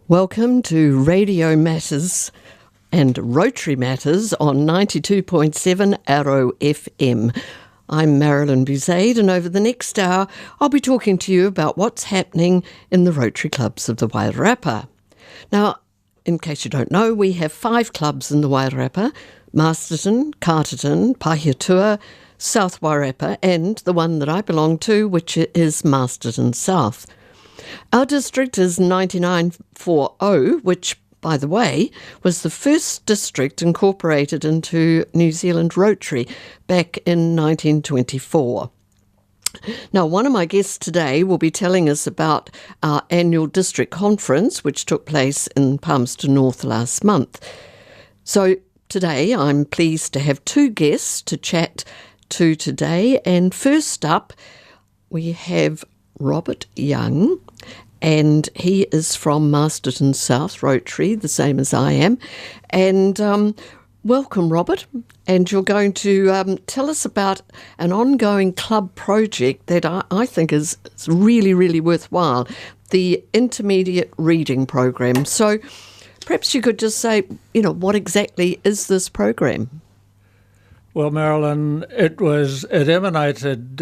Welcome to Radio Matters and Rotary Matters on 92.7 Arrow FM. I'm Marilyn Bouzaid, and over the next hour I'll be talking to you about what's happening in the Rotary clubs of the Wairarapa. Now, in case you don't know, we have 5 clubs in the Wairarapa: Masterton, Carterton, Pahiatua, South Wairarapa, and the one that I belong to, which is Masterton South. Our district is 9940, which, by the way, was the first district incorporated into New Zealand Rotary back in 1924. Now, one of my guests today will be telling us about our annual district conference, which took place in Palmerston North last month. So today I'm pleased to have 2 guests to chat to today, and first up we have Robert Young, and he is from Masterton South Rotary, the same as I am. And welcome, Robert. And you're going to tell us about an ongoing club project that I think is really, really worthwhile, the Intermediate Reading Program. So perhaps you could just say, what exactly is this program? Well, Marilyn, it emanated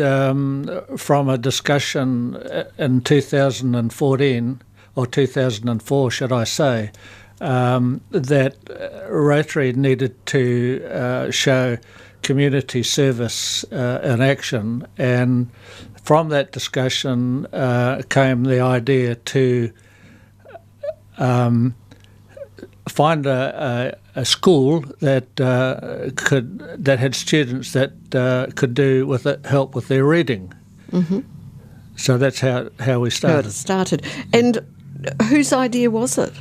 from a discussion in 2014, or 2004, should I say, that Rotary needed to show community service in action. And from that discussion came the idea to find a school that had students that could do with it, help with their reading. Mm-hmm. So that's how we started. How it started. And whose idea was it?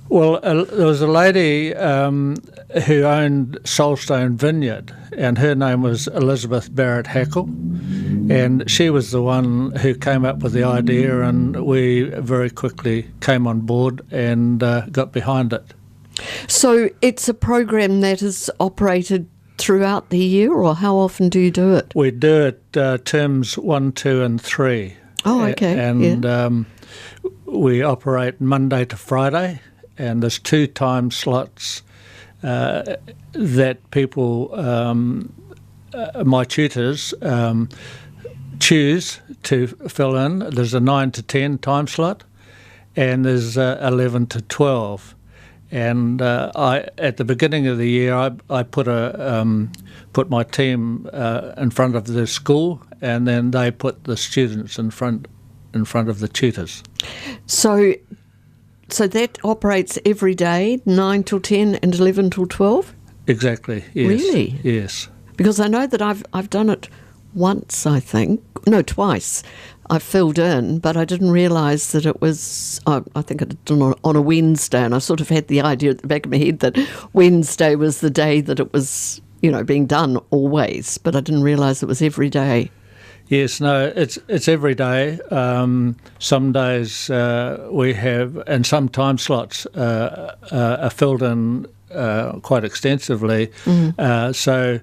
Well, there was a lady who owned Soulstone Vineyard, and her name was Elizabeth Barrett Hackle, and she was the one who came up with the idea, and we very quickly came on board and got behind it. So it's a program that is operated throughout the year, or how often do you do it? We do it terms 1, 2 and 3. Oh, okay. And we operate Monday to Friday, and there's 2 time slots that people, my tutors, choose to fill in. There's a 9 to 10 time slot, and there's 11 to 12. And at the beginning of the year, I put my team in front of the school, and then they put the students in front of the tutors. So that operates every day, 9 till 10 and 11 till 12? Exactly. Yes. Really? Yes. Because I know that I've done it once, I think. No, twice. I filled in, but I didn't realise that it was, I think I did it on a Wednesday, and I sort of had the idea at the back of my head that Wednesday was the day that it was, being done always, but I didn't realise it was every day. Yes, no, it's every day. Some days we have, and some time slots are filled in quite extensively. Mm-hmm. So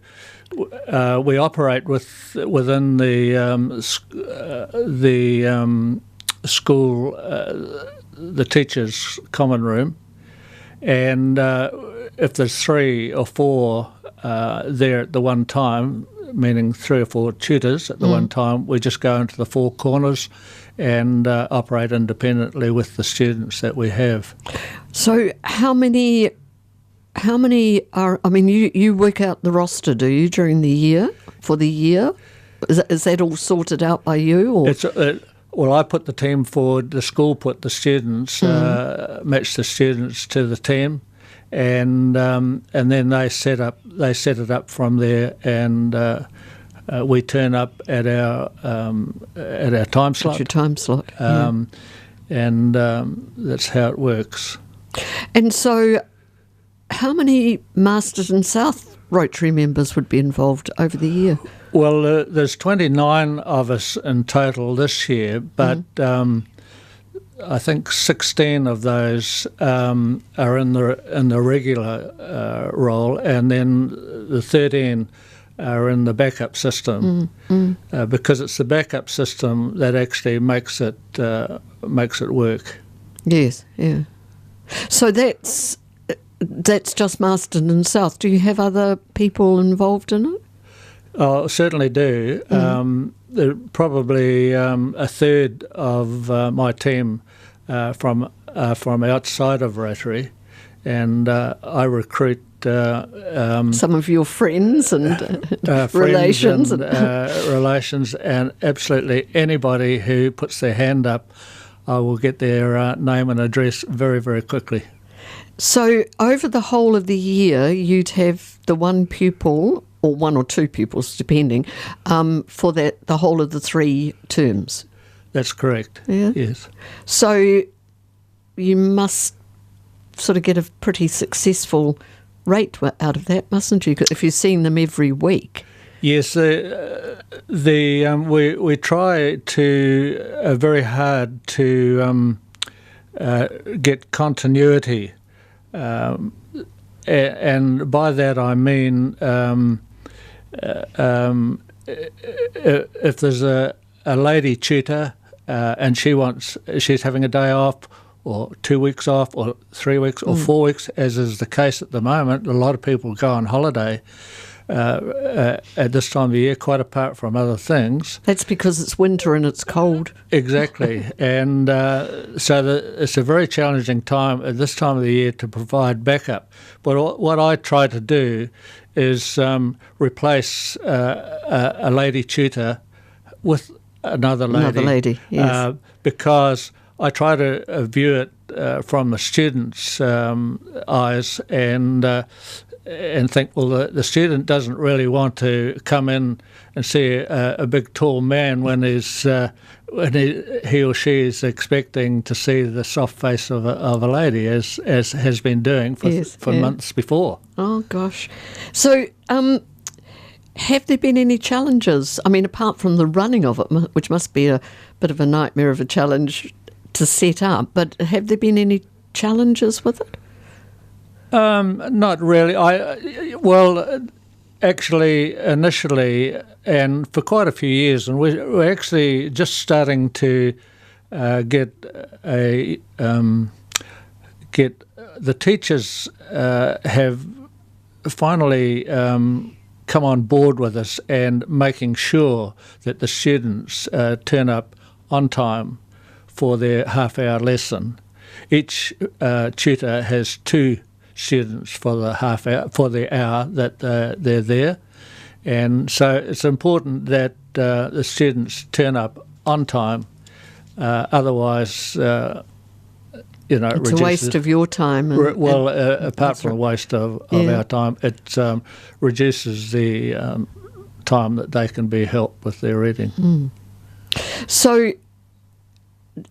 we operate within the school, the teachers' common room, and if there's 3 or 4 there at the one time, meaning 3 or 4 tutors at the one time, we just go into the 4 corners and operate independently with the students that we have. So how many are, you work out the roster, do you, during the year, for the year? Is that all sorted out by you? Or? Well, I put the team forward, the school put the students, matched the students to the team, and then they set it up from there, and we turn up at our time slot. At your time slot, and that's how it works. And so, how many Masterton South Rotary members would be involved over the year? Well, there's 29 of us in total this year, but I think 16 of those are in the regular role, and then the 13 are in the backup system, because it's the backup system that actually makes it work. Yes, yeah. So that's just Marston and South. Do you have other people involved in it? Oh, certainly do. There probably a third of my team from outside of Rotary, and I recruit some of your friends and relations, relations, and absolutely anybody who puts their hand up, I will get their name and address very, very quickly. So over the whole of the year, you'd have the one pupil, or one or two pupils, depending, for the whole of the 3 terms. That's correct. Yeah. Yes. So you must sort of get a pretty successful rate out of that, mustn't you? If you're seeing them every week. Yes, we try to very hard to get continuity, and by that I mean if there's a lady tutor and she's having a day off, or 2 weeks off, or 3 weeks, or 4 weeks, as is the case at the moment. A lot of people go on holiday at this time of the year, quite apart from other things. That's because it's winter and it's cold. Exactly. And so it's a very challenging time at this time of the year to provide backup. But what I try to do is replace a lady tutor with another lady. Another lady, yes. Because I try to view it from the student's eyes and think, well, the student doesn't really want to come in and see a big tall man when he or she is expecting to see the soft face of a lady, as has been doing for months before. Oh gosh. So have there been any challenges? I mean, apart from the running of it, which must be a bit of a nightmare of a challenge to set up, but have there been any challenges with it? Not really. Actually, initially, and for quite a few years, and we're actually just starting to get the teachers have finally come on board with us and making sure that the students turn up on time for their half-hour lesson. Each tutor has 2 students for the half hour, for the hour that they're there, and so it's important that the students turn up on time. Otherwise, it's a waste of your time. Apart from a waste of our time, it reduces the time that they can be helped with their reading. So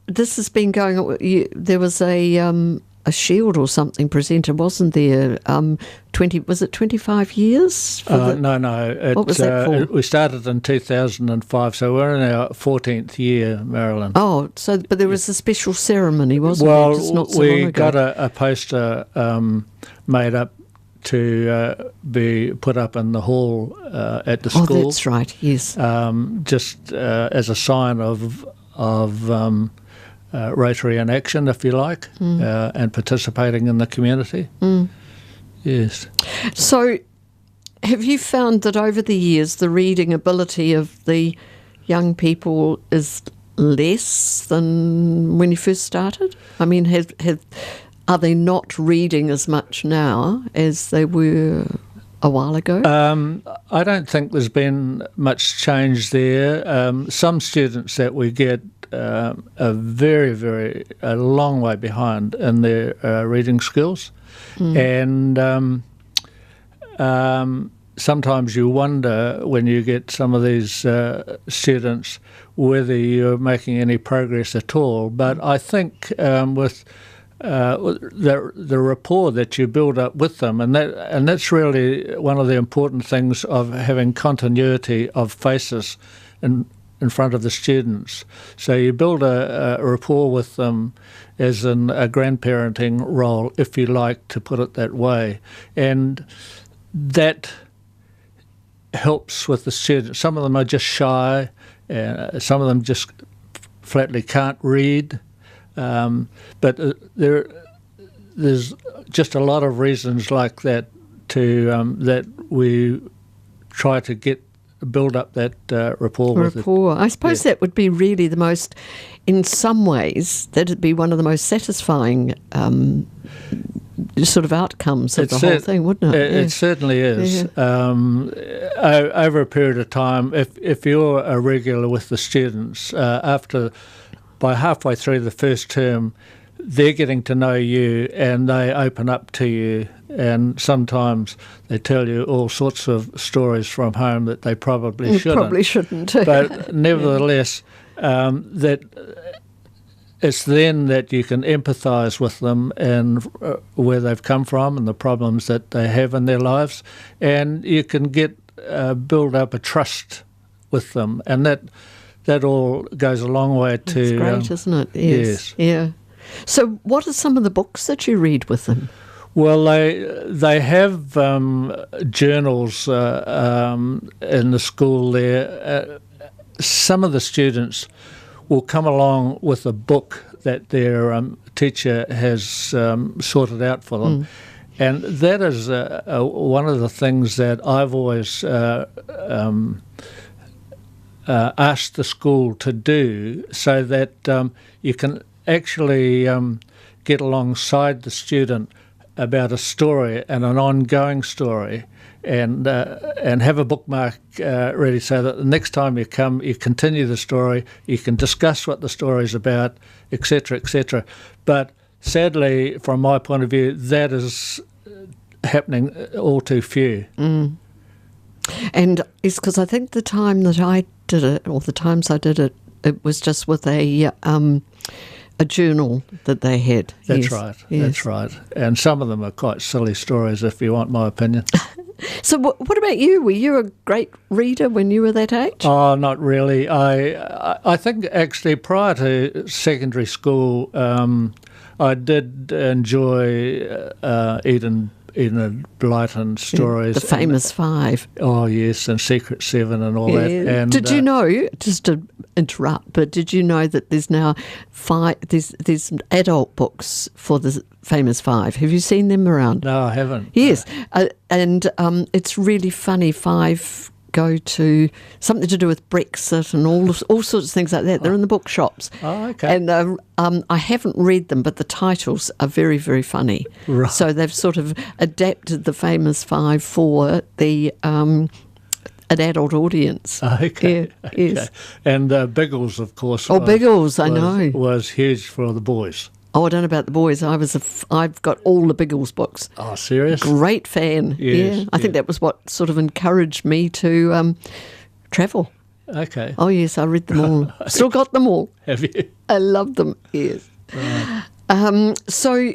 this has been going on. There was a shield or something presented, wasn't there? 25 years? No. What was that for? We started in 2005, so we're in our 14th year, Marilyn. Oh, but there was a special ceremony, wasn't there? Just not so long ago. We got a poster made up to be put up in the hall at the school. Oh, that's right, yes. Just as a sign of Rotary in action, if you like, and participating in the community. Yes. So have you found that over the years the reading ability of the young people is less than when you first started? I mean, are they not reading as much now as they were a while ago? I don't think there's been much change there. Some students that we get are very, very a long way behind in their reading skills, and sometimes you wonder when you get some of these students whether you're making any progress at all. But I think with the rapport that you build up with them, and that's really one of the important things of having continuity of faces in front of the students. So you build a rapport with them as in a grandparenting role, if you like to put it that way, and that helps with the students. Some of them are just shy, some of them just flatly can't read, but there's just a lot of reasons like that that we try to build up that rapport with it. I suppose that would be really the most, in some ways, that'd be one of the most satisfying sort of outcomes of the whole thing, wouldn't it? It certainly is. Yeah. Over a period of time, if you're a regular with the students, by halfway through the first term, they're getting to know you and they open up to you, and sometimes they tell you all sorts of stories from home that they probably shouldn't. But nevertheless, that it's then that you can empathise with them and where they've come from and the problems that they have in their lives, and you can build up a trust with them, and that all goes a long way to... It's great, isn't it? Yes. Yeah. So what are some of the books that you read with them? Well, they have journals in the school there. Some of the students will come along with a book that their teacher has sorted out for them. And that is one of the things that I've always asked the school to do, so that you can actually get alongside the student about a story and an ongoing story, and have a bookmark ready, so that the next time you come, you continue the story, you can discuss what the story is about, etc., etc. But sadly, from my point of view, that is happening all too few. And it's because I think the time that I did it, or the times I did it, it was just with a journal that they had. That's right. Yes. That's right. And some of them are quite silly stories, if you want my opinion. So what about you? Were you a great reader when you were that age? Oh, not really. I think actually prior to secondary school, I did enjoy Enid Blyton stories. The famous five. Oh, yes, and Secret Seven and all that. And did you know, just to interrupt, but did you know that there's now there's adult books for the famous five? Have you seen them around? No, I haven't. Yes, and it's really funny. Five go to something to do with Brexit and all sorts of things like that. They're in the bookshops. Oh, okay. And I haven't read them, but the titles are very, very funny. Right. So they've sort of adapted the famous five for an adult audience. Okay. Yeah, yes. And Biggles, of course. Biggles, I know. Was huge for the boys. Oh, I don't know about the boys. I've got all the Biggles books. Oh, serious? Great fan. Yes, yeah. I think that was what sort of encouraged me to travel. Okay. Oh, yes, I read them all. Still got them all. Have you? I love them, yes. Right. So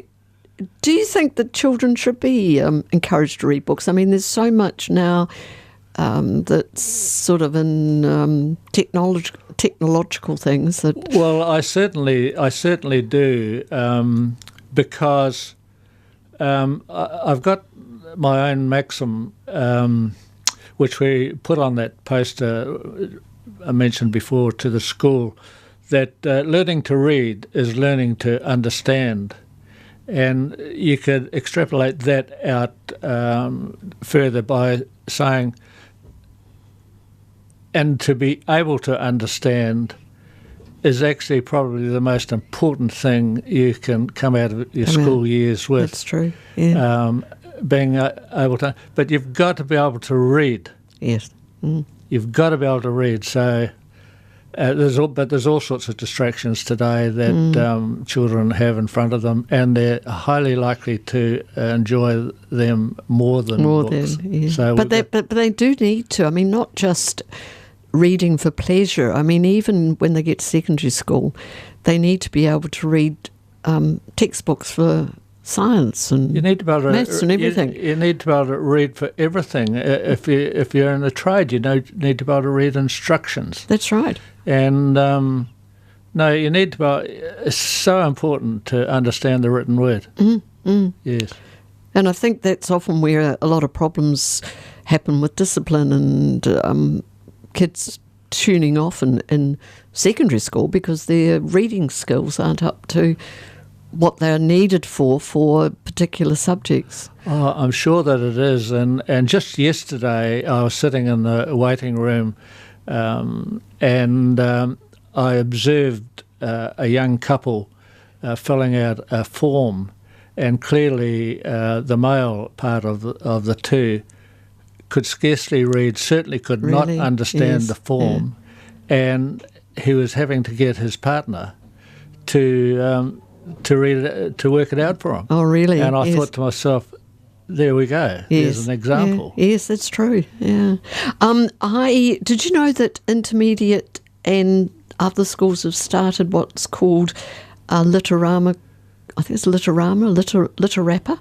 do you think that children should be encouraged to read books? I mean, there's so much now that's sort of in technological things that... Well, I certainly do, because I've got my own maxim, which we put on that poster I mentioned before to the school, that learning to read is learning to understand. And you could extrapolate that out further by saying, and to be able to understand is actually probably the most important thing you can come out of your school years with. That's true, yeah. Being able to... But you've got to be able to read. Yes. Mm. You've got to be able to read. So there's all sorts of distractions today that children have in front of them, and they're highly likely to enjoy them more than books. Yeah. So but they do need to. I mean, not just reading for pleasure. I mean, even when they get to secondary school, they need to be able to read textbooks for science and maths and everything. You need to be able to read for everything. If you're in a trade, you need to be able to read instructions. That's right. And no, you need to be. It's so important to understand the written word. Yes. And I think that's often where a lot of problems happen with discipline and kids tuning off in secondary school because their reading skills aren't up to what they're needed for particular subjects. Oh, I'm sure that it is. And just yesterday I was sitting in the waiting room and I observed a young couple filling out a form, and clearly the male part of the two could scarcely read, certainly could Really? not understand Yes. the form, and he was having to get his partner to read it, to work it out for him. Oh, really? And I Yes. thought to myself, there we go. Yes. There's an example. Yeah. Yes, that's true. Yeah. Did you know that intermediate and other schools have started what's called Litorama? I think it's Litorapa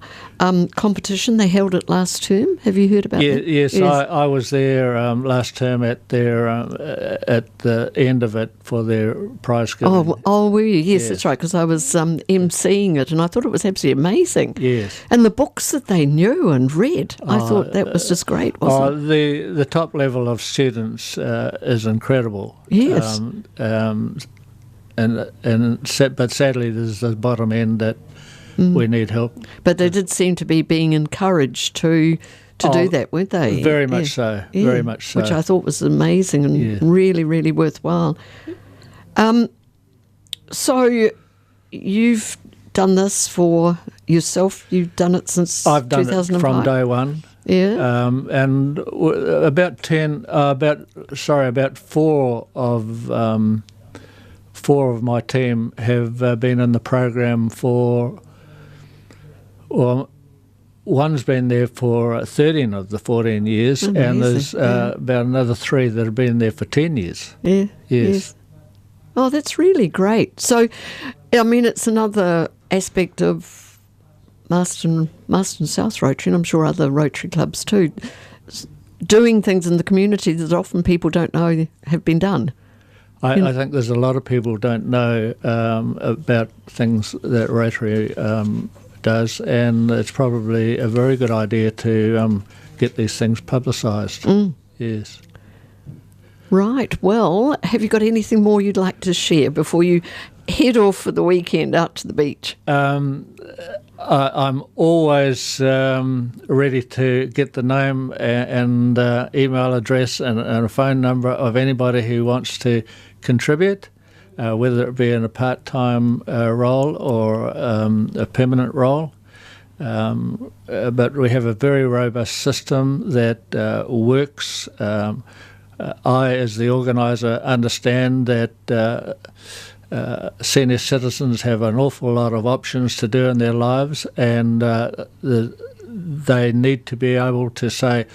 competition. They held it last term. Have you heard about that? Yes, I was there last term at their at the end of it for their prize giving. Oh, were you? Yes, Yes. that's right, because I was emceeing it, and I thought it was absolutely amazing. Yes. And the books that they knew and read, I thought that was just great, wasn't it? The top level of students is incredible. Yes. But sadly, there's the bottom end that we need help. But they did seem to be being encouraged to do that, weren't they? Very much so. Yeah. Very much so. Which I thought was amazing and Yeah. really, really worthwhile. So you've done this for yourself. You've done it since I've done 2005? it from day one. Yeah. And about four of my team have been in the program for. Well, one's been there for 13 of the 14 years, Amazing, and there's yeah. about another 3 that have been there for 10 years. Yeah. Yes. Oh, that's really great. So, I mean, it's another aspect of Marston South Rotary, and I'm sure other Rotary clubs too, doing things in the community that often people don't know have been done. I think there's a lot of people don't know about things that Rotary does, and it's probably a very good idea to get these things publicised. Yes. Right. Well, have you got anything more you'd like to share before you head off for the weekend out to the beach? I'm always ready to get the name and email address and a phone number of anybody who wants to contribute, whether it be in a part-time role or a permanent role. But we have a very robust system that works. I, as the organiser, understand that senior citizens have an awful lot of options to do in their lives, and they need to be able to say,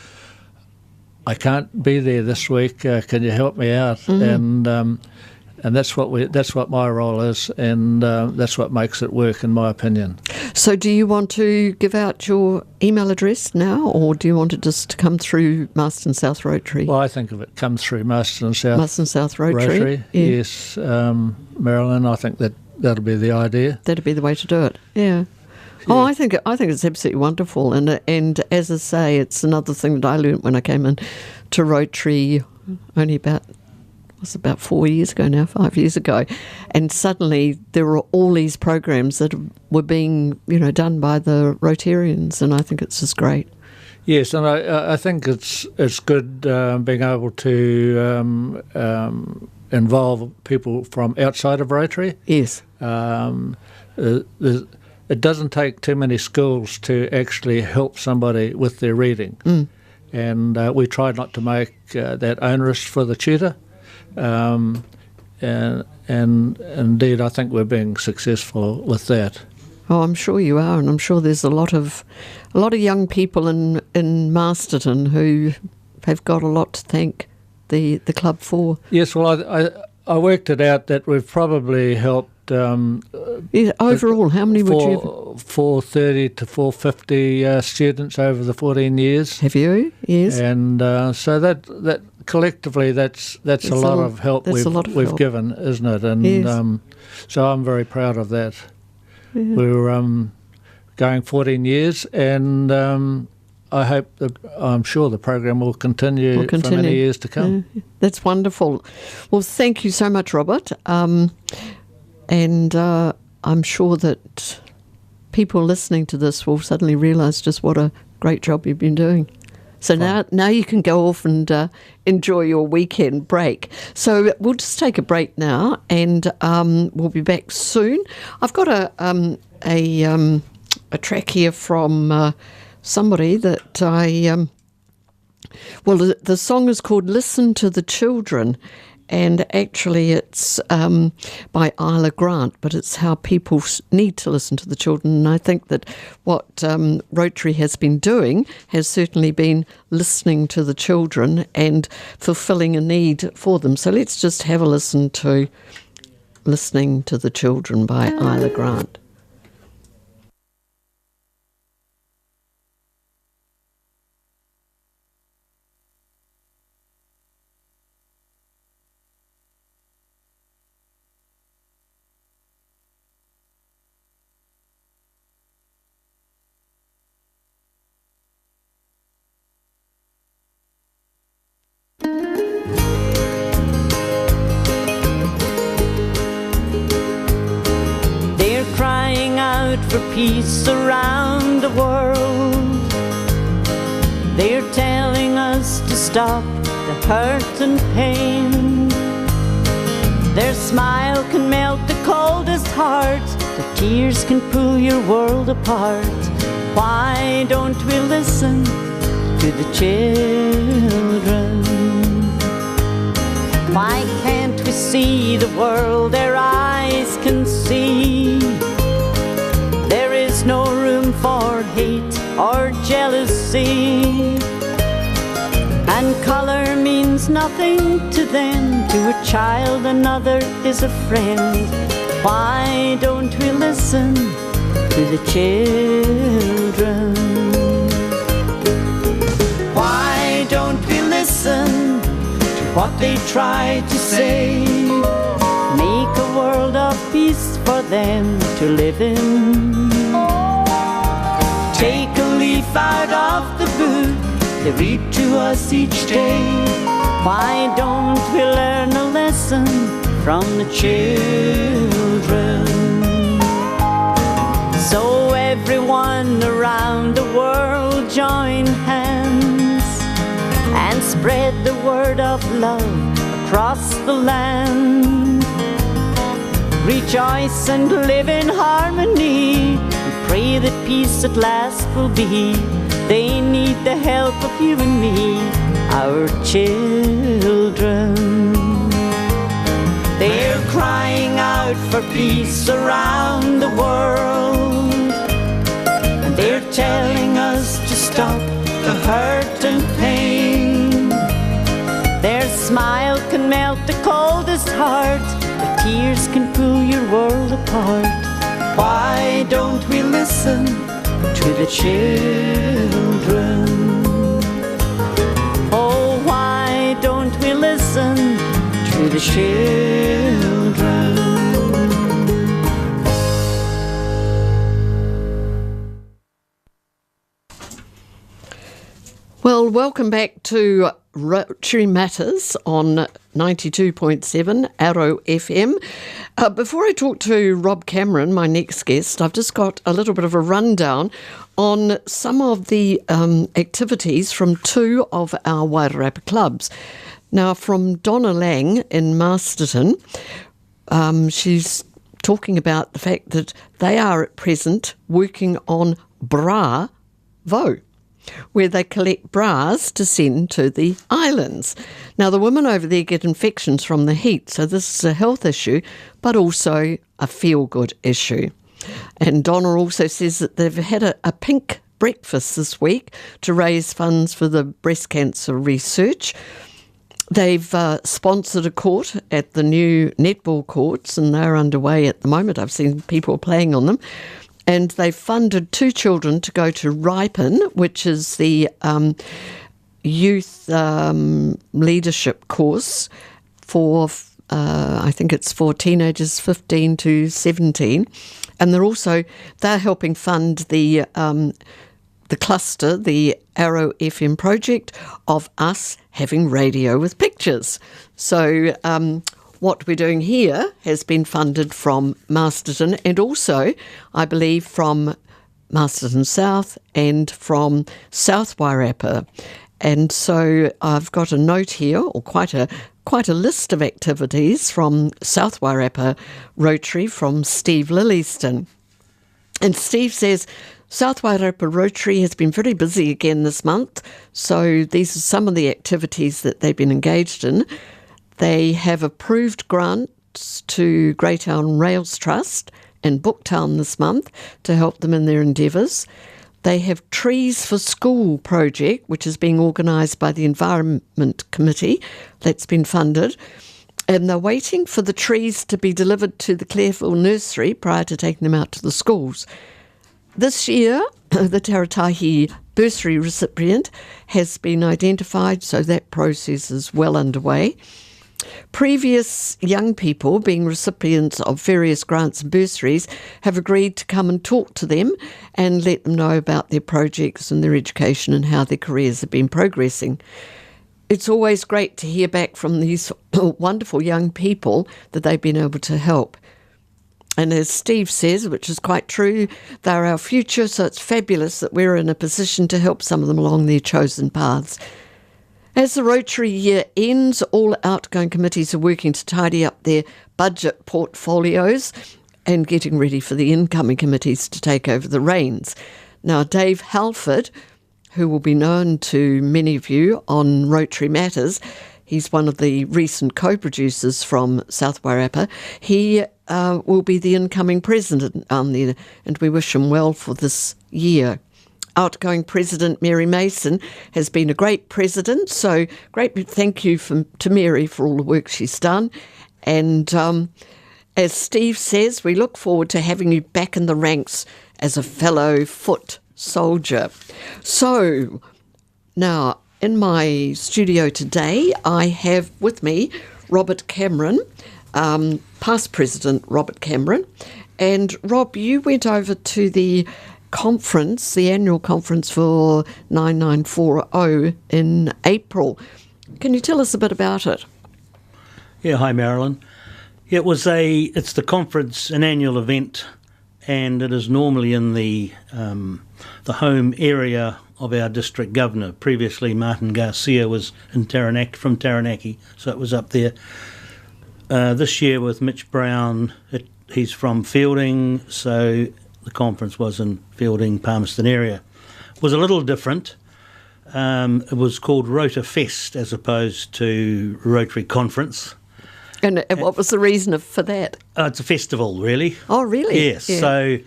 I can't be there this week, can you help me out? And that's what my role is, and that's what makes it work, in my opinion. So do you want to give out your email address now, or do you want it just to come through Marston South Rotary? Well, I think if it comes through Marston South Rotary. Yeah. Yes, Marilyn, I think that'll be the idea. That'd be the way to do it. Yeah. Oh, I think it's absolutely wonderful, and as I say, it's another thing that I learnt when I came in to Rotary only about 4 years ago now, 5 years ago, and suddenly there were all these programs that were being done by the Rotarians, and I think it's just great. Yes, and I think it's good being able to involve people from outside of Rotary. Yes. It doesn't take too many schools to actually help somebody with their reading, and we try not to make that onerous for the tutor. And indeed, I think we're being successful with that. Oh, I'm sure you are, and I'm sure there's a lot of young people in Masterton who have got a lot to thank the club for. Yes, well, I worked it out that we've probably helped. Overall, how many would you? 430 to 450 students over the 14 years. Have you? Yes. And so that collectively, that's a lot of help we've given, isn't it? And yes. So I'm very proud of that. Yeah. We're going 14 years, and I'm sure the program will continue for many years to come. Yeah. That's wonderful. Well, thank you so much, Robert. And I'm sure that people listening to this will suddenly realise just what a great job you've been doing. So now you can go off and enjoy your weekend break. So we'll just take a break now, and we'll be back soon. I've got a track here from somebody that I... well, the song is called Listen to the Children, and actually it's by Isla Grant, but it's how people need to listen to the children. And I think that what Rotary has been doing has certainly been listening to the children and fulfilling a need for them. So let's just have a listen to Listening to the Children by Isla Grant. For peace around the world, they're telling us to stop the hurt and pain. Their smile can melt the coldest heart, their tears can pull your world apart. Why don't we listen to the children? Why can't we see the world their eyes can see? There is no room for hate or jealousy, and colour means nothing to them. To a child another is a friend. Why don't we listen to the children? Why don't we listen to what they try to say? Make a world of peace for them to live in. Take a leaf out of the book they read to us each day. Why don't we learn a lesson from the children? So everyone around the world join hands and spread the word of love across the land. Rejoice and live in harmony, and pray that peace at last will be. They need the help of you and me, our children. They're crying out for peace around the world, and they're telling us to stop the hurt and pain. Their smile can melt the coldest heart, their tears can pull your world apart. Why don't we listen to the children? Oh, why don't we listen to the children? Well, welcome back to Rotary Matters on 92.7 Arrow FM. Before I talk to Rob Cameron, my next guest, I've just got a little bit of a rundown on some of the activities from two of our Wairarapa clubs. Now, from Donna Laing in Masterton, she's talking about the fact that they are at present working on Bravo, where they collect bras to send to the islands. Now, the women over there get infections from the heat, so this is a health issue, but also a feel-good issue. And Donna also says that they've had a pink breakfast this week to raise funds for the breast cancer research. They've sponsored a court at the new netball courts, and they're underway at the moment. I've seen people playing on them. And they funded two children to go to Ripen, which is the youth leadership course for, I think it's for teenagers 15 to 17. And they're helping fund the cluster, the Arrow FM project of us having radio with pictures. So what we're doing here has been funded from Masterton and also, I believe, from Masterton South and from South Wairarapa. And so I've got a note here, or quite a list of activities from South Wairarapa Rotary from Steve Lillyston. And Steve says, South Wairarapa Rotary has been very busy again this month, so these are some of the activities that they've been engaged in. They have approved grants to Greytown Rails Trust and Booktown this month to help them in their endeavours. They have Trees for School project, which is being organised by the Environment Committee. That's been funded. And they're waiting for the trees to be delivered to the Clareville nursery prior to taking them out to the schools. This year, the Taratahi bursary recipient has been identified, so that process is well underway. Previous young people, being recipients of various grants and bursaries, have agreed to come and talk to them and let them know about their projects and their education and how their careers have been progressing. It's always great to hear back from these wonderful young people that they've been able to help. And as Steve says, which is quite true, they're our future, so it's fabulous that we're in a position to help some of them along their chosen paths. As the Rotary year ends, all outgoing committees are working to tidy up their budget portfolios and getting ready for the incoming committees to take over the reins. Now, Dave Halford, who will be known to many of you on Rotary Matters, he's one of the recent co-producers from South Wairarapa. He will be the incoming president there, and we wish him well for this year. Outgoing President Mary Mason has been a great president, so great thank you to Mary for all the work she's done. And as Steve says, we look forward to having you back in the ranks as a fellow foot soldier. So now in my studio today, I have with me Robert Cameron, past President Robert Cameron. And Rob, you went over to the conference, the annual conference for 9940 in April. Can you tell us a bit about it? Yeah, hi Marilyn. It's the conference, an annual event, and it is normally in the home area of our district governor. Previously, Martin Garcia was from Taranaki, so it was up there. This year with Mitch Brown, he's from Fielding, so the conference was in Fielding, Palmerston area. It was a little different. It was called Rota Fest as opposed to Rotary Conference. And what was the reason for that? It's a festival, really. Oh, really? Yes. Yeah. So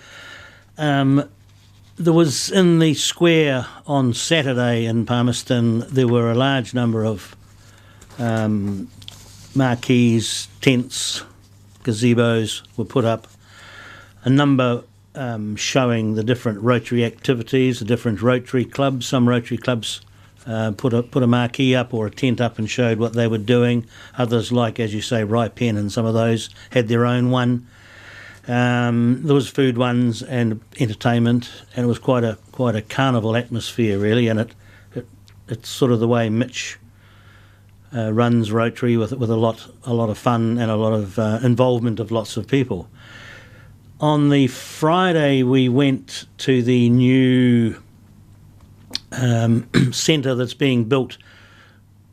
there was in the square on Saturday in Palmerston, there were a large number of marquees, tents, gazebos were put up. A number showing the different Rotary activities, the different Rotary clubs. Some Rotary clubs put a marquee up or a tent up and showed what they were doing. Others, like, as you say, Raipen and some of those, had their own one. There was food ones and entertainment, and it was quite a carnival atmosphere, really, and it's sort of the way Mitch runs Rotary with a lot of fun and a lot of involvement of lots of people. On the Friday, we went to the new centre that's being built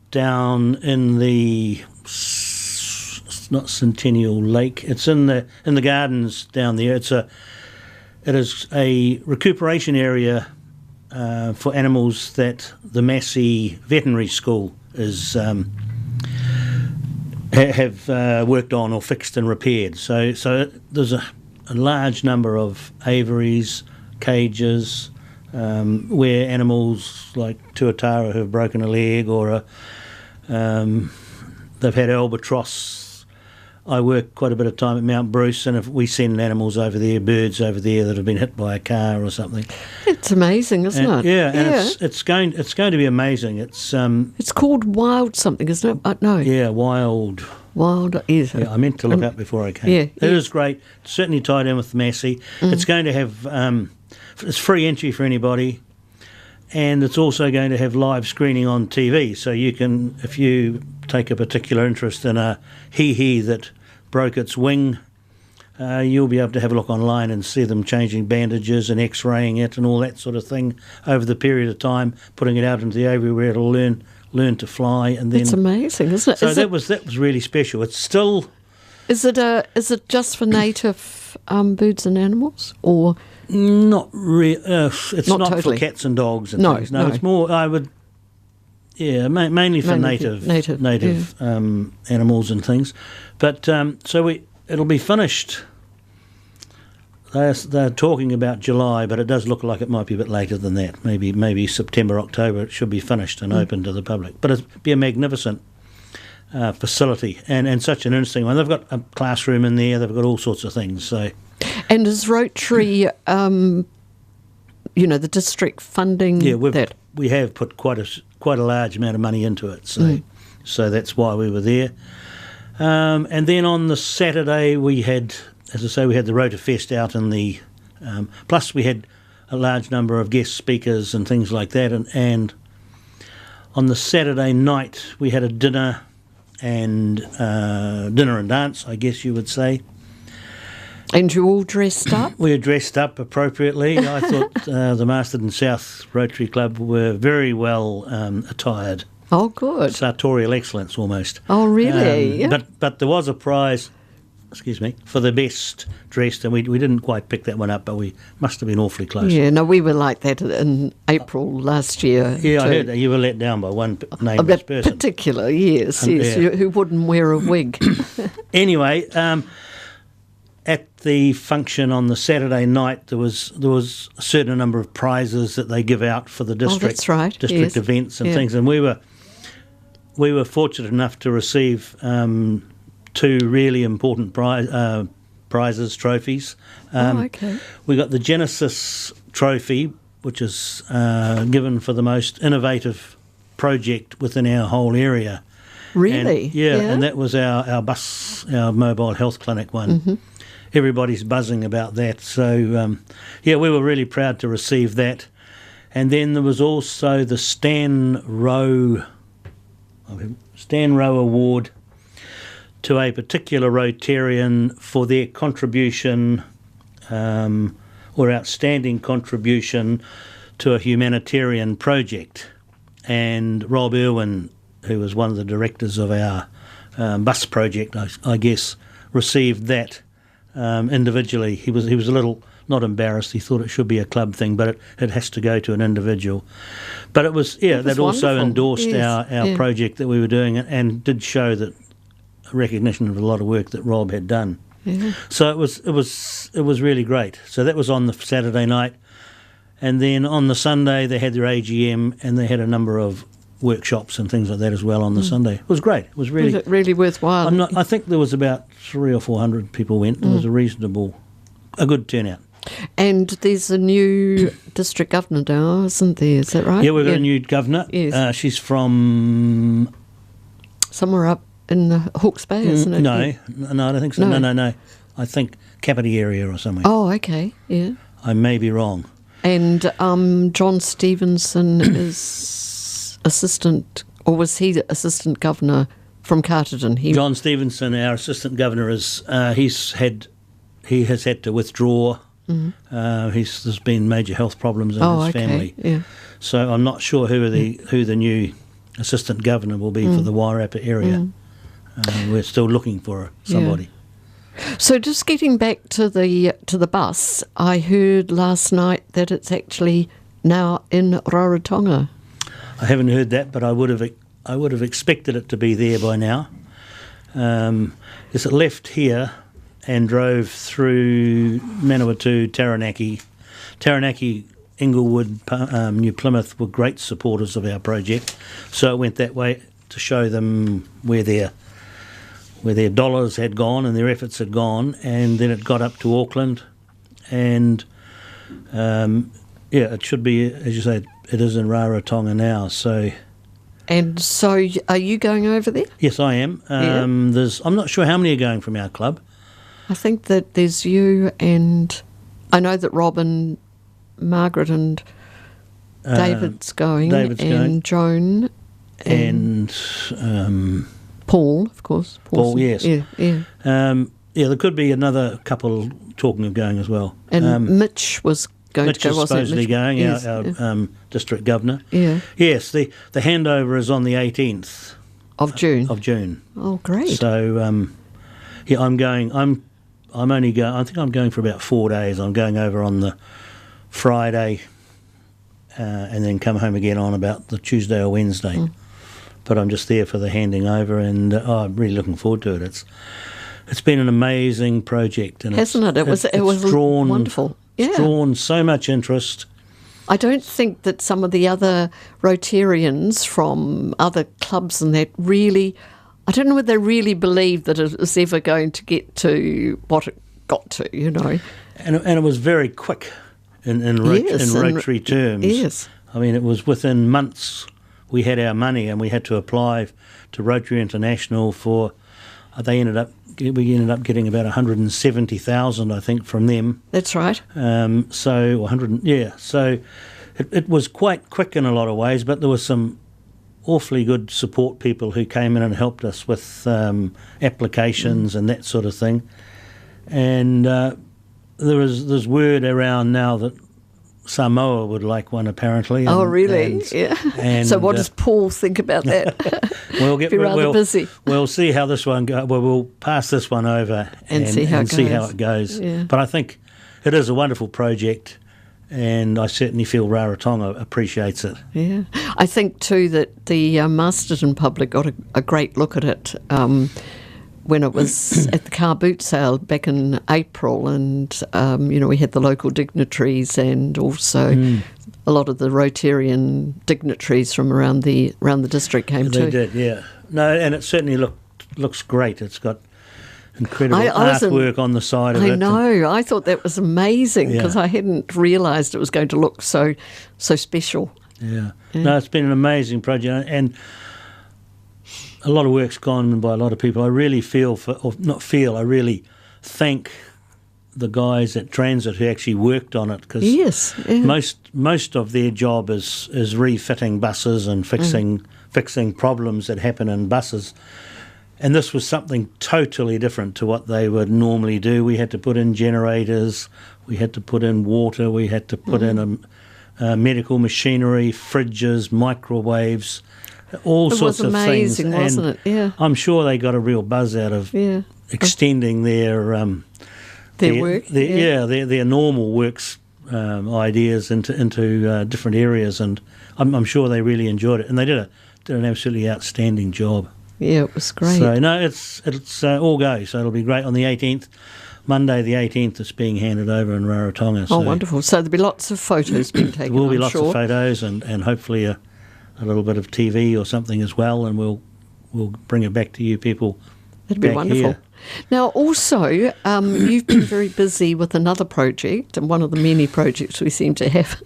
down in the, it's not Centennial Lake, it's in the gardens down there. It is a recuperation area for animals that the Massey Veterinary School is have worked on or fixed and repaired. So there's a large number of aviaries, cages, where animals like tuatara who have broken a leg or they've had albatross. I work quite a bit of time at Mount Bruce, and if we send animals over there, birds over there that have been hit by a car or something. It's amazing, isn't it? Yeah, and it's going to be amazing. It's called Wild something, isn't it? No. Yeah, Wild. Wild is it? Yeah, I meant to look up before I came. Yeah, it is great. It's certainly tied in with Massey. It's going to have it's free entry for anybody, and it's also going to have live screening on TV. So you can, if you take a particular interest in a hee that broke its wing, you'll be able to have a look online and see them changing bandages and x-raying it and all that sort of thing over the period of time, putting it out into the aviary where it'll learn to fly. And then it's amazing, isn't it? So that was really special. It's still... Is it just for native birds and animals, or not really? It's not totally for cats and dogs and No, things. No, it's more. I would, mainly for native animals and things. But it'll be finished. They're talking about July, but it does look like it might be a bit later than that. Maybe September, October. It should be finished and open to the public. But it'll be a magnificent facility and such an interesting one. They've got a classroom in there. They've got all sorts of things. So, and is Rotary, the district funding? Yeah, we have put quite a large amount of money into it. So that's why we were there. And then on the Saturday we had, as I say, we had the Rota Fest out in the. Plus we had a large number of guest speakers and things like that. And on the Saturday night we had a dinner and dance, I guess you would say. And you all dressed up? We were dressed up appropriately. I thought the Masterton South Rotary Club were very well attired. Oh, good. Sartorial excellence almost. Oh, really? But there was a prize, for the best dressed, and we didn't quite pick that one up, but we must have been awfully close. Yeah, no, we were like that in April last year. Yeah, I heard that you were let down by one nameless person. Particular, yes, who wouldn't wear a wig. Anyway, at the function on the Saturday night, there was a certain number of prizes that they give out for the district. Oh, that's right. District events and things, and we were fortunate enough to receive 2 really important prizes, trophies. Okay. We got the Genesis Trophy, which is given for the most innovative project within our whole area. Really? And, and that was our mobile health clinic one. Mm-hmm. Everybody's buzzing about that. So, we were really proud to receive that. And then there was also the Stan Rowe Award to a particular Rotarian for their contribution or outstanding contribution to a humanitarian project. And Rob Irwin, who was one of the directors of our bus project, I guess, received that individually. He was a little not embarrassed. He thought it should be a club thing, but it has to go to an individual. But it was that also endorsed our project that we were doing and did show that recognition of a lot of work that Rob had done. Yeah. So it was really great. So that was on the Saturday night, and then on the Sunday they had their AGM and they had a number of workshops and things like that as well on the Sunday. It was great. It was really worthwhile. I think there was about 300 or 400 people went. It was a good turnout. And there's a new district governor now, isn't there? Is that right? Yeah, we've got a new governor. Yes. She's from somewhere up in the Hawke's Bay, isn't it? No, I don't think so. No. I think Kapiti area or somewhere. Oh, okay, yeah. I may be wrong. And John Stevenson is assistant, or was he the assistant governor from Carterton? John Stevenson, our assistant governor, he has had to withdraw. Mm-hmm. There's been major health problems in his family. Yeah. So I'm not sure who the new assistant governor will be for the Wairarapa area. We're still looking for somebody. Yeah. So just getting back to the bus, I heard last night that it's actually now in Rarotonga. I haven't heard that, but I would have expected it to be there by now. Because it left here and drove through Manawatu, Taranaki, Inglewood, New Plymouth were great supporters of our project. So it went that way to show them where their dollars had gone and their efforts had gone, and then it got up to Auckland, and it should be, as you say, it is in Rarotonga now. So. And so, are you going over there? Yes, I am. I'm not sure how many are going from our club. I think that there's you, and I know that Robin, Margaret and David's going, and Joan. And Paul, of course. Paul, yes. Yeah, yeah. There could be another couple talking of going as well. And Mitch was going Mitch to go, is wasn't supposedly it? going, Yes, our district governor. yeah. Yes, the handover is on the 18th Of June. of June. Oh, great. So, I'm going. I'm only going. I think I'm going for about 4 days. I'm going over on the Friday, and then come home again on about the Tuesday or Wednesday. But I'm just there for the handing over, and I'm really looking forward to it. It's been an amazing project, and Hasn't it? It was drawn, wonderful. Yeah. It's drawn so much interest. I don't think that some of the other Rotarians from other clubs and that really, I don't know whether they really believe that it was ever going to get to what it got to, you know. And it was very quick in Rotary terms. Yes. I mean, it was within months we had our money, and we had to apply to Rotary International for. We ended up getting about 170,000, I think, from them. That's right. So 100, yeah. So it was quite quick in a lot of ways, but there was some awfully good support people who came in and helped us with applications and that sort of thing. And there's word around now that Samoa would like one, apparently. Oh, really? Yeah. And, so what does Paul think about that? We'll be rather busy. We'll see how this one goes. Well, we'll pass this one over and see how it goes. Yeah. But I think it is a wonderful project, and I certainly feel Rarotonga appreciates it. Yeah. I think, too, that the Masterton public got a great look at it when it was at the car boot sale back in April, and we had the local dignitaries and also a lot of the Rotarian dignitaries from around the district came too. They did, yeah. No, and it certainly looks great. It's got incredible artwork on the side of it. I know. I thought that was amazing because I hadn't realised it was going to look so special. Yeah. No, it's been an amazing project, and a lot of work's gone by a lot of people. I really I really thank the guys at Transit who actually worked on it, because most of their job is refitting buses and fixing problems that happen in buses. And this was something totally different to what they would normally do. We had to put in generators, we had to put in water, we had to put in medical machinery, fridges, microwaves, all sorts of things. It was amazing, wasn't it? Yeah. I'm sure they got a real buzz out of extending their work. Their normal works ideas into different areas, and I'm sure they really enjoyed it, and they did an absolutely outstanding job. Yeah, it was great. So no, it's all go. So it'll be great on the 18th. Monday the 18th, it's being handed over in Rarotonga. Oh, wonderful. So there'll be lots of photos being taken, There will be lots of photos and hopefully a little bit of TV or something as well, and we'll bring it back to you people. That'd be wonderful. Here. Now, also, you've been very busy with another project, and one of the many projects we seem to have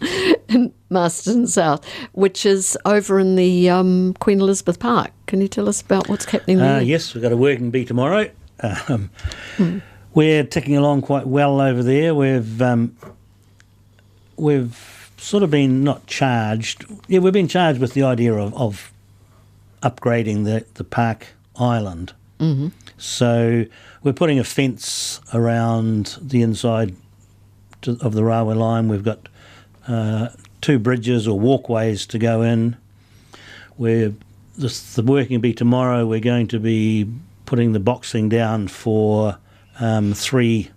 in Masterton South, which is over in the Queen Elizabeth Park. Can you tell us about what's happening there? Yes, we've got a working bee tomorrow. We're ticking along quite well over there. We've sort of been not charged. Yeah, we've been charged with the idea of upgrading the park island. Mm-hmm. So we're putting a fence around the inside of the railway line. We've got 2 bridges or walkways to go in. The working will be tomorrow. We're going to be putting the boxing down for 3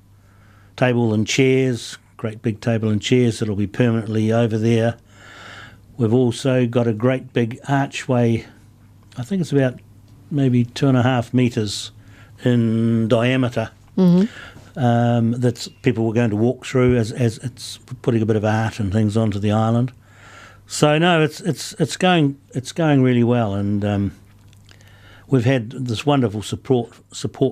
table and chairs, great big table and chairs that'll be permanently over there. We've also got a great big archway, I think it's about maybe 2.5 metres in diameter, that people were going to walk through as it's putting a bit of art and things onto the island. So no, it's going really well, and we've had this wonderful support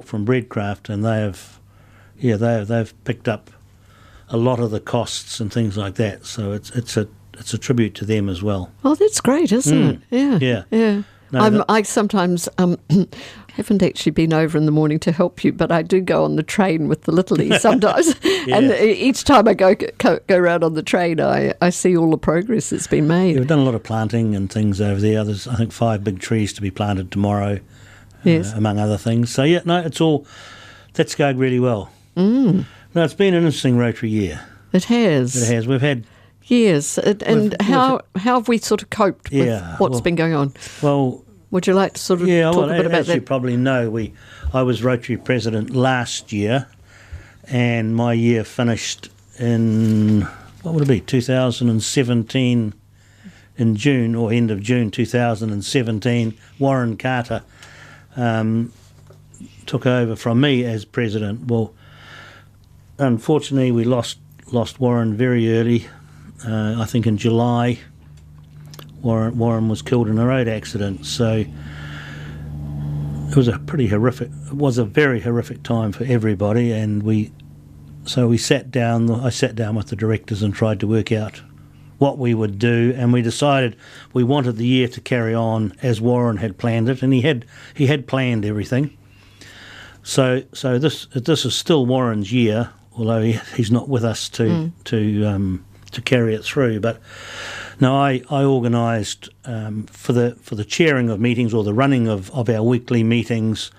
from Breadcraft, and they've picked up a lot of the costs and things like that. So it's a tribute to them as well. Oh, that's great, isn't it? Yeah. No, I sometimes haven't actually been over in the morning to help you, but I do go on the train with the Littlies sometimes. And each time I go around on the train, I see all the progress that's been made. Yeah, we've done a lot of planting and things over there. There's, I think, 5 big trees to be planted tomorrow. Yes. among other things. So yeah, no, that's going really well. No, it's been an interesting Rotary year. It has. It has. We've had. Yes, and how have we sort of coped with what's been going on? Well, would you like to sort of talk a bit about as that? you probably know, I was Rotary President last year, and my year finished in, what would it be, 2017 in June, or end of June 2017. Warren Carter took over from me as President. Well, unfortunately, we lost Warren very early. I think in July, Warren was killed in a road accident. So it was a very horrific time for everybody, and we sat down. I sat down with the directors and tried to work out what we would do, and we decided we wanted the year to carry on as Warren had planned it, and he had planned everything. So this is still Warren's year, although he's not with us to carry it through. But no, I organised for the chairing of meetings, or the running of our weekly meetings.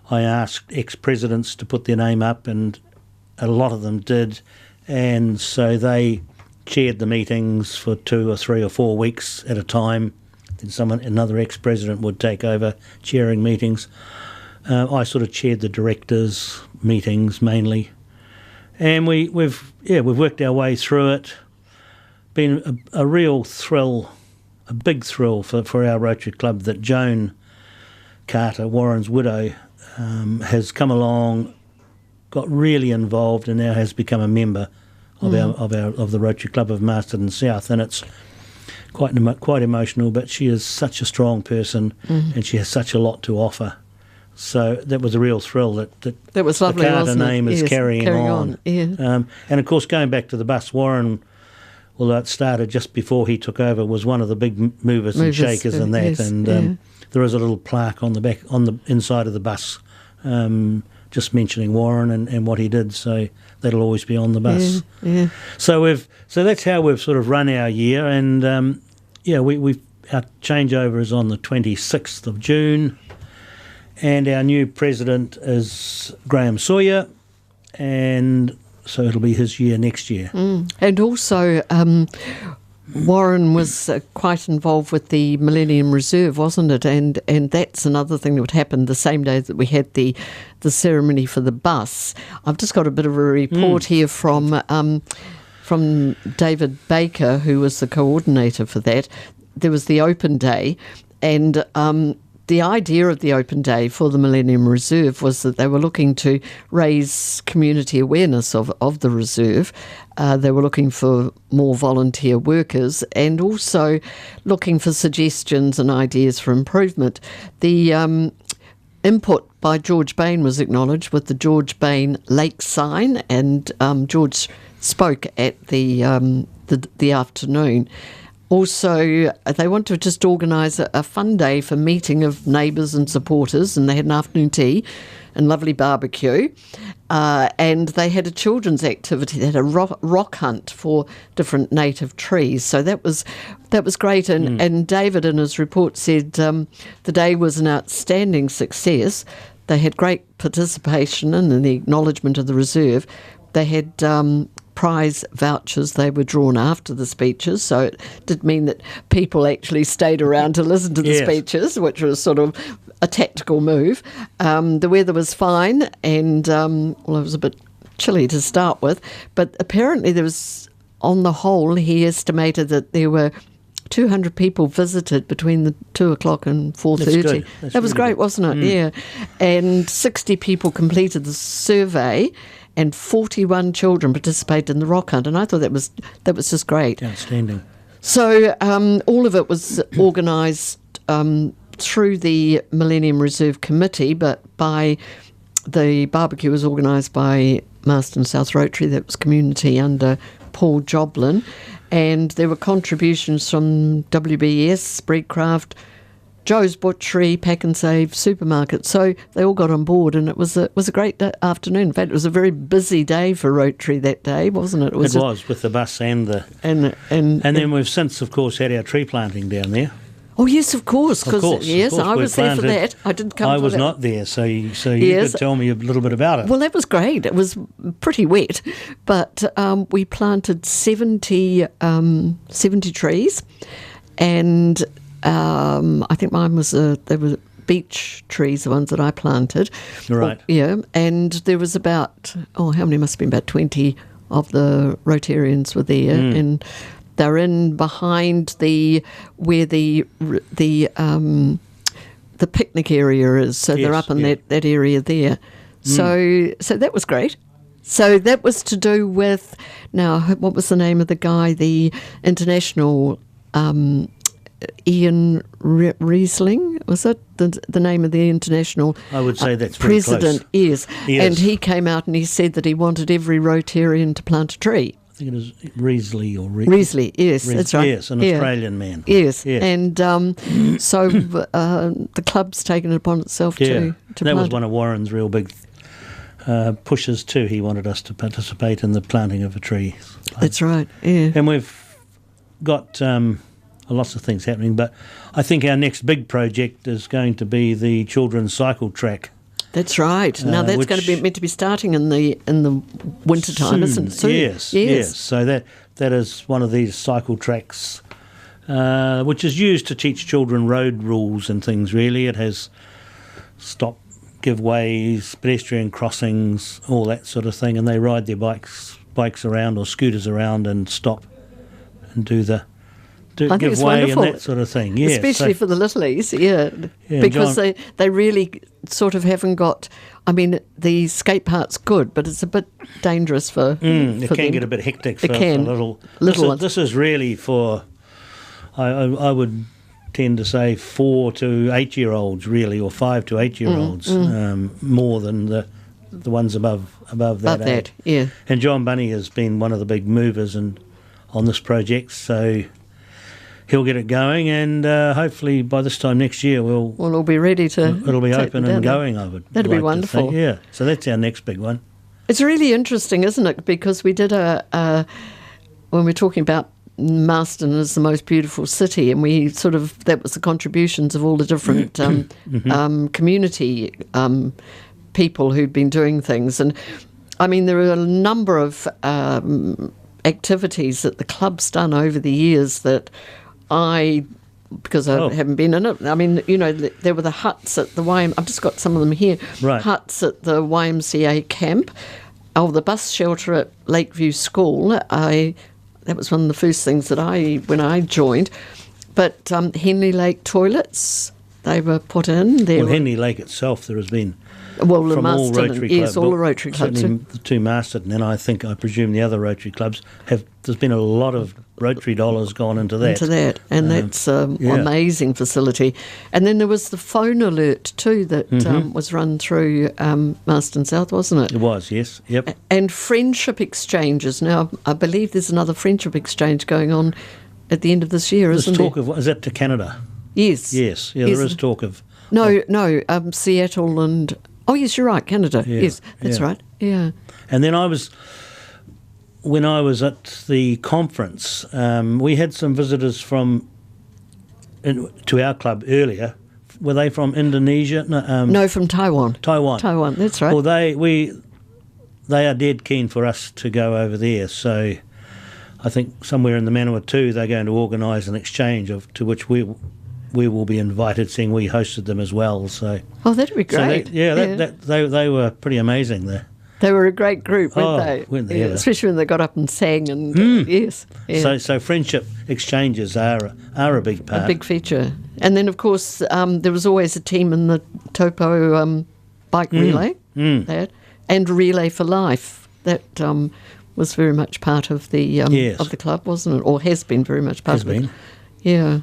I asked ex-presidents to put their name up, and a lot of them did, and so they chaired the meetings for 2 or 3 or 4 weeks at a time. Then another ex-president would take over chairing meetings. I sort of chaired the directors' meetings mainly, and we've worked our way through it. Been a real thrill, a big thrill for our Rotary Club that Joan Carter, Warren's widow, has come along, got really involved, and now has become a member of the Rotary Club of Marsden South, and it's quite emotional. But she is such a strong person, and she has such a lot to offer. So that was a real thrill that was lovely, the Carter wasn't it? name is carrying on. Yeah. And of course, going back to the bus, Warren, although it started just before he took over, was one of the big movers and shakers in that. Yes, and there is a little plaque on the inside of the bus, just mentioning Warren and what he did. So that'll always be on the bus. Yeah. So that's how we've sort of run our year. And our changeover is on the 26th of June. And our new president is Graham Sawyer, and so it'll be his year next year. And also, Warren was quite involved with the Millennium Reserve, wasn't it? And that's another thing that would happen the same day that we had the ceremony for the bus. I've just got a bit of a report here from David Baker, who was the coordinator for that. There was the open day, and the idea of the open day for the Millennium Reserve was that they were looking to raise community awareness of the reserve. They were looking for more volunteer workers, and also looking for suggestions and ideas for improvement. The input by George Bain was acknowledged with the George Bain Lake sign, and George spoke at the afternoon. Also, they want to just organise a fun day for meeting of neighbours and supporters, and they had an afternoon tea and lovely barbecue. And they had a children's activity. They had a rock hunt for different native trees. So that was great. And David, in his report, said the day was an outstanding success. They had great participation in the acknowledgement of the reserve. They had prize vouchers. They were drawn after the speeches, so it did mean that people actually stayed around to listen to the speeches, which was sort of a tactical move. The weather was fine, and it was a bit chilly to start with, but apparently there was, on the whole, he estimated that there were 200 people visited between the 2 o'clock and 4:30. That was really great, wasn't it? Yeah. And 60 people completed the survey, and 41 children participated in the rock hunt, and I thought that was just great. Outstanding. So all of it was organised through the Millennium Reserve Committee, but the barbecue was organised by Marsden South Rotary. That was community under Paul Joblin, and there were contributions from WBS, Breedcraft, Joe's Butchery, Pack and Save, Supermarket. So they all got on board, and it was a great afternoon. In fact, it was a very busy day for Rotary that day, wasn't it? It was with the bus and the... And then we've since, of course, had our tree planting down there. Oh yes, of course. Of course, yes, of course, I we was there for planted- that. I didn't come. I for was that. not there, so you Yes. could tell me a little bit about it. Well, that was great. It was pretty wet, but we planted 70 trees, and I think mine was they were beech trees, the ones that I planted. Right. Yeah, and there was about how many must have been about 20 of the Rotarians were there, and they're in behind where the picnic area is. So they're Yes, up in yeah. that area there. So that was great. So that was to do with, now, what was the name of the guy, the international Ian Riesling, was it the name of the international I would say that's pretty president? close. Yes. Yes. And he came out and he said that he wanted every Rotarian to plant a tree. I think it is Riesling or Riesling, yes, that's right. Yes, an Yeah. Australian man. Yes, Yes. and so the club's taken it upon itself Yeah, to that plant. was one of Warren's real big pushes too. He wanted us to participate in the planting of a tree. That's right, yeah. And we've got lots of things happening, but I think our next big project is going to be the children's cycle track. That's right. Now that's going to be meant to be starting in the winter time, isn't it? Soon. Yes. So that is one of these cycle tracks, which is used to teach children road rules and things. Really, it has stop, give ways, pedestrian crossings, all that sort of thing, and they ride their bikes around or scooters around and stop and I think give it's way wonderful. and that sort of thing. Yes, Especially for the littlies, Yeah, because John- they really sort of haven't got. I mean, the skate part's good, but it's a bit dangerous for. It for can them. get a bit hectic for, It can. for little ones. This is really for, I would tend to say 4 to 8 year olds really, or 5 to 8 year olds, more than the ones above that About age. that, yeah. And John Bunny has been one of the big movers on this project, so he'll get it going, and hopefully by this time next year We'll be ready to. it'll be take open them and down. going. I would. That'd be like to wonderful. think. Yeah, so that's our next big one. It's really interesting, isn't it? Because we did when we're talking about Marston as the most beautiful city, and we that was the contributions of all the different community people who'd been doing things. And I mean, there are a number of activities that the club's done over the years that because I haven't been in it. I mean, there were the huts at the I've just got some of them here. Right. Huts at the YMCA camp. The bus shelter at Lakeview School. That was one of the first things that when I joined. But Henley Lake toilets, they were put in. Well, Henley Lake itself, there has been the from all Marston, Rotary yes, clubs, all the Rotary clubs. certainly the two Marston, and I presume the other Rotary clubs have. There's been a lot of Rotary dollars gone into that. And that's an amazing facility. And then there was the phone alert too that was run through Marston South, wasn't it? It was, yes, yep. And friendship exchanges. Now, I believe there's another friendship exchange going on at the end of this year, There's isn't talk there? of, is that to Canada? Yes. Yes, yeah, Yes. there is talk of. No, Seattle and... Oh, yes, you're right, Canada. Yeah, Yes, that's yeah. right. Yeah. And then when I was at the conference, we had some visitors to our club earlier. Were they from Indonesia? No, from Taiwan. Taiwan. Taiwan, that's right. Well, they are dead keen for us to go over there. So I think somewhere in the Manawatu they're going to organise an exchange to which we will be invited, seeing we hosted them as well. So that'd be great. They were pretty amazing there. They were a great group, weren't they? Weren't they ever? Especially when they got up and sang. And yes. Yeah. So friendship exchanges are a big part. A big feature. And then, of course, there was always a team in the Topo bike relay, and Relay for Life. That was very much part of the of the club, wasn't it? Or has been very much part of it. Yeah.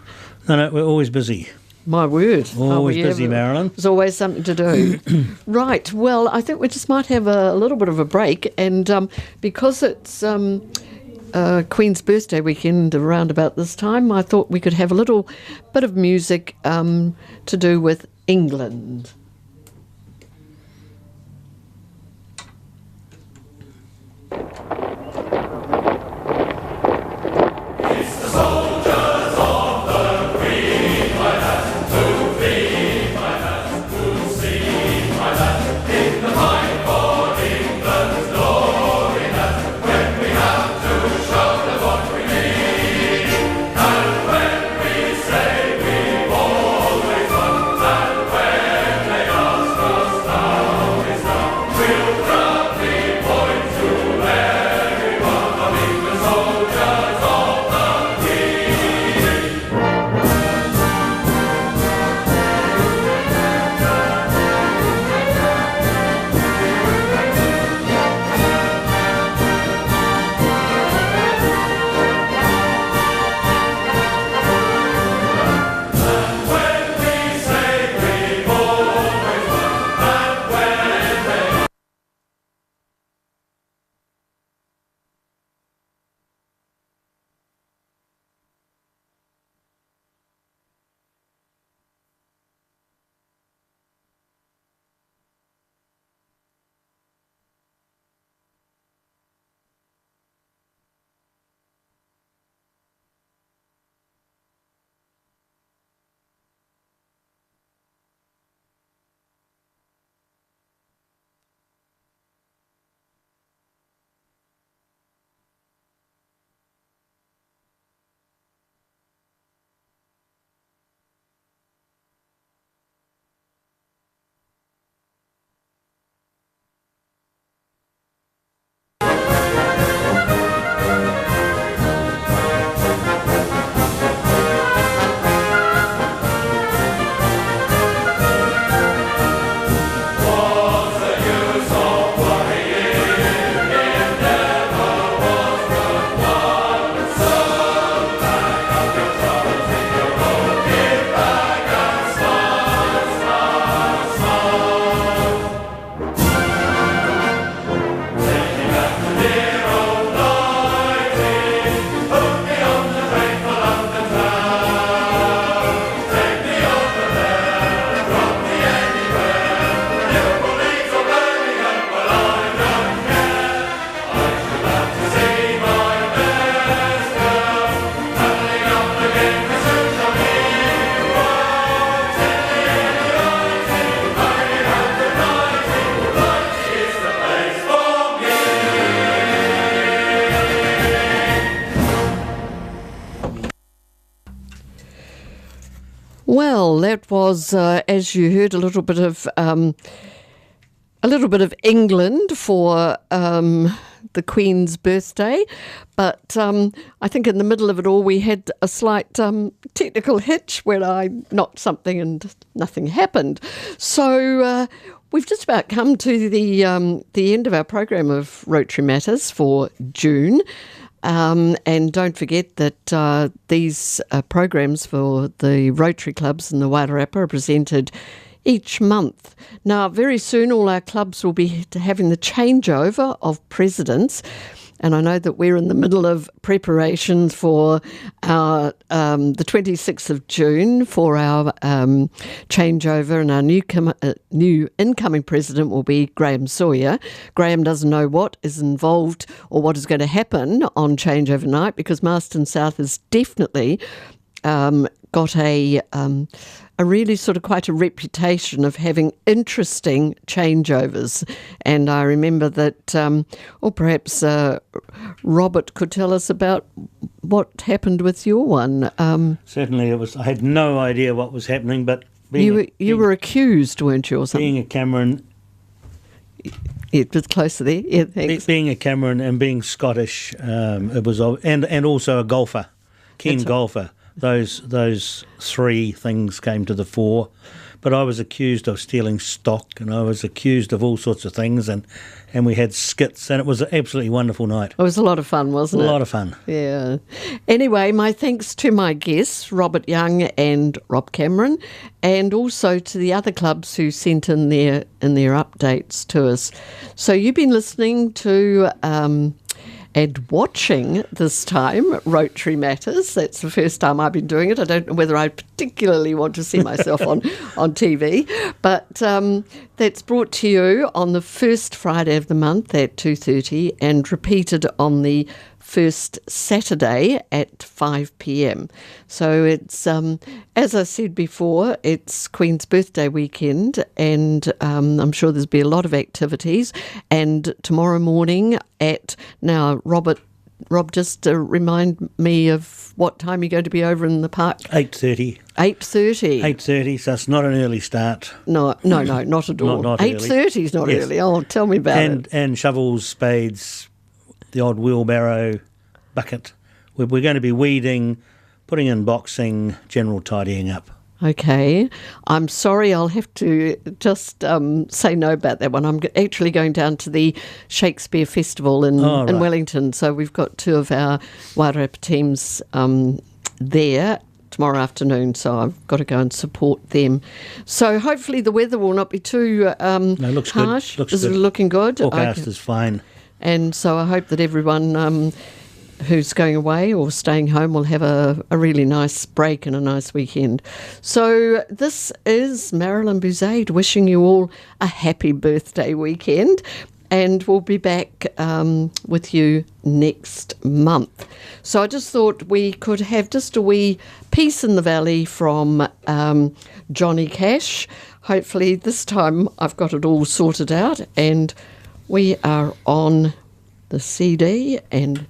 No, we're always busy. My word. Always busy, Marilyn. There's always something to do. Right. Well, I think we just might have a little bit of a break. And because it's Queen's birthday weekend around about this time, I thought we could have a little bit of music to do with England. Well, that was, as you heard, a little bit of England for the Queen's birthday, but I think in the middle of it all we had a slight technical hitch where I knocked something and nothing happened. So we've just about come to the end of our program of Rotary Matters for June. And don't forget that these programs for the Rotary clubs in the Wairarapa are presented each month. Now, very soon all our clubs will be having the changeover of presidents, and I know that we're in the middle of preparations for our the 26th of June for our changeover, and our new incoming president will be Graham Sawyer. Graham doesn't know what is involved or what is going to happen on changeover night, because Marston South has definitely got a really sort of quite a reputation of having interesting changeovers. And I remember that, or perhaps Robert could tell us about what happened with your one. Certainly, I had no idea what was happening, but you were accused, weren't you, or something? Being a Cameron. It was closer there. Yeah, thanks. Being a Cameron and being Scottish, it was, and also a golfer, keen golfer. Those three things came to the fore. But I was accused of stealing stock, and I was accused of all sorts of things, and we had skits, and it was an absolutely wonderful night. It was a lot of fun, wasn't it? A lot of fun. Yeah. Anyway, my thanks to my guests, Robert Young and Rob Cameron, and also to the other clubs who sent in their updates to us. So you've been listening to and watching this time Rotary Matters. That's the first time I've been doing it. I don't know whether I particularly want to see myself on TV, but that's brought to you on the first Friday of the month at 2:30 and repeated on the first Saturday at 5 p.m. So it's, as I said before, it's Queen's birthday weekend, and I'm sure there'll be a lot of activities. And tomorrow morning now, Rob, just remind me of what time you're going to be over in the park. 8:30. 8:30. 8:30, so it's not an early start. No, not at all. Not 8:30 is not yes. early. Oh, tell me about it. And shovels, spades, the odd wheelbarrow, bucket. We're going to be weeding, putting in boxing, general tidying up. Okay. I'm sorry, I'll have to just say no about that one. I'm actually going down to the Shakespeare Festival in Wellington, so we've got two of our Wairarapa teams there tomorrow afternoon, so I've got to go and support them. So hopefully the weather will not be too looks harsh. Good. Is it looking good? Forecast is fine. And so I hope that everyone who's going away or staying home will have a really nice break and a nice weekend. So this is Marilyn Bouzaid wishing you all a happy birthday weekend, and we'll be back with you next month. So I just thought we could have just a wee Peace in the Valley from Johnny Cash. Hopefully this time I've got it all sorted out, and we are on the CD, and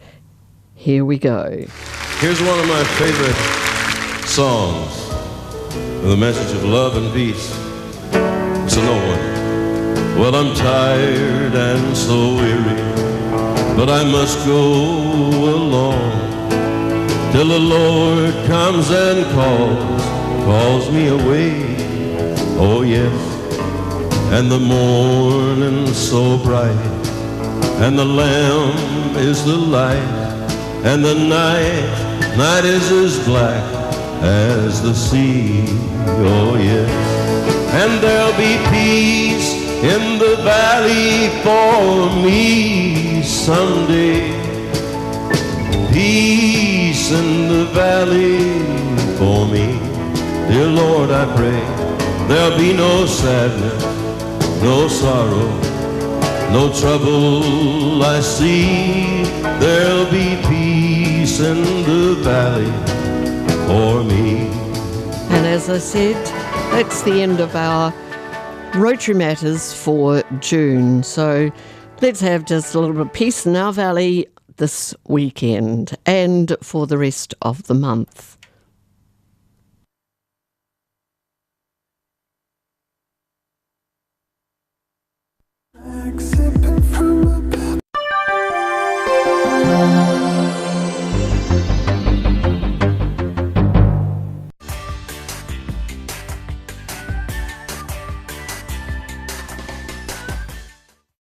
here we go. Here's one of my favorite songs with a message of love and peace. It's an old one. Well, I'm tired and so weary, but I must go along till the Lord comes and calls me away. Oh yes, and the morning's so bright, and the Lamb is the light, and the night is as black as the sea. Oh yes, and there'll be peace in the valley for me someday. Peace in the valley for me. Dear Lord, I pray there'll be no sadness, no sorrow, no trouble I see. There'll be peace in the valley for me. And as I said, that's the end of our Rotary Matters for June. So let's have just a little bit of peace in our valley this weekend and for the rest of the month.